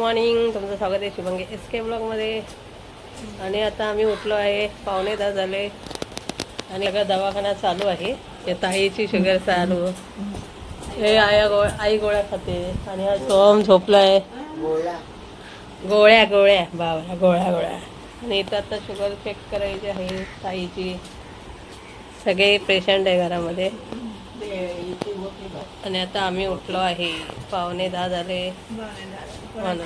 Morning, तुमचं स्वागत आहे शुभंगी SK ब्लॉगमध्ये. आणि आता आम्ही उठलो आहे, 9:15 झाले आणि सगळं दवाखाना चालू आहे. या ताईची शुगर चालू, हे आई गोळ्या खाते आणि हा सोम झोपला आहे. गोळ्या बाबा गोळ्या. आणि इथं आता शुगर चेक करायची आहे ताईची. सगळे पेशंट आहे घरामध्ये. आणि आता आम्ही उठलो आहे, 9:15 झाले म्हणून.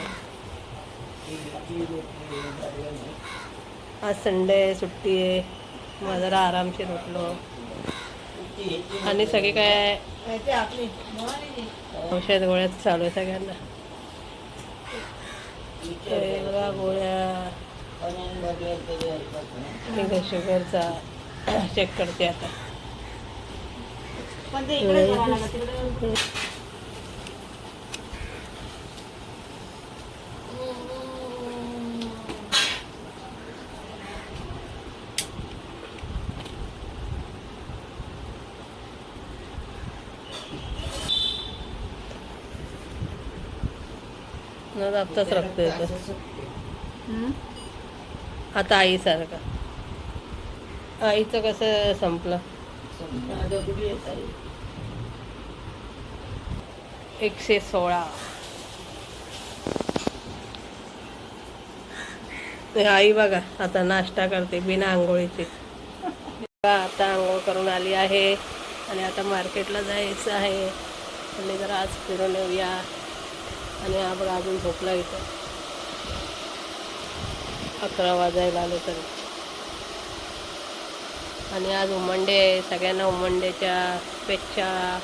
आज संडे सुट्टी आहे, मग जरा आरामशीर उठलो. आणि सगळे काय औषध गोळ्याच चालू आहे सगळ्यांना. गोळ्या शुगरचा चेक करते आता. आत्ताच रक्त येतं आता आईसारखं. आईचं कसं संपलं. 116. आई बघा आता नाश्ता करते बिना आंघोळीची. आता आंघोळ करून आली आहे आणि आता मार्केटला जायचं आहे. आणि जरा आज फिरून येऊया. आणि हा बघा अजून झोपला इथं. 11 वाजायला आले तरी. आणि आज उमंडे आहे, सगळ्यांना उमंडेच्या शुभेच्छा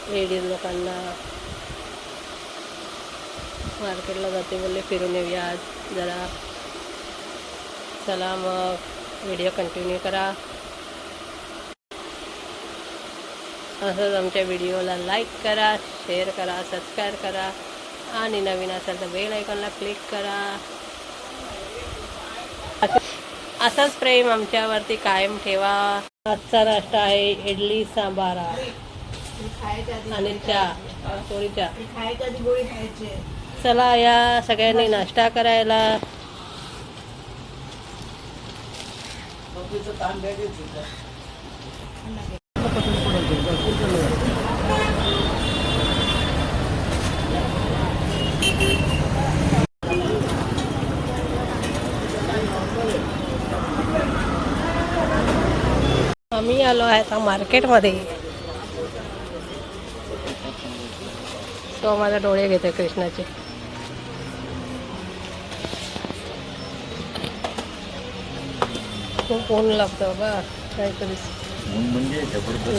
लेडीज लोकांना. मार्केटला जाते बोलले फिरून येऊया आज जरा. चला मग व्हिडिओ कंटिन्यू करा. असंच आमच्या व्हिडिओला लाईक करा, शेअर करा, सबस्क्राईब करा आणि नवीन असेल तर बेल आयकॉनला क्लिक करा. असाच प्रेम आमच्यावरती कायम ठेवा. आजचा नाश्ता आहे इडली सांबारा आणि चहा, थोडी चहा. चला या सगळ्यांनी नाश्ता करायला. आम्ही आलो आहे आता मार्केटमध्ये. तो माझा डोळे घेते कृष्णाचे. खूप ऊन लागतं बा काहीतरी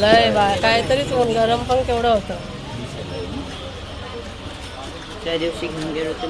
लय बा काहीतरीच ऊन. गरम पण केवढं होतं त्या दिवशी घेऊन गेलो ते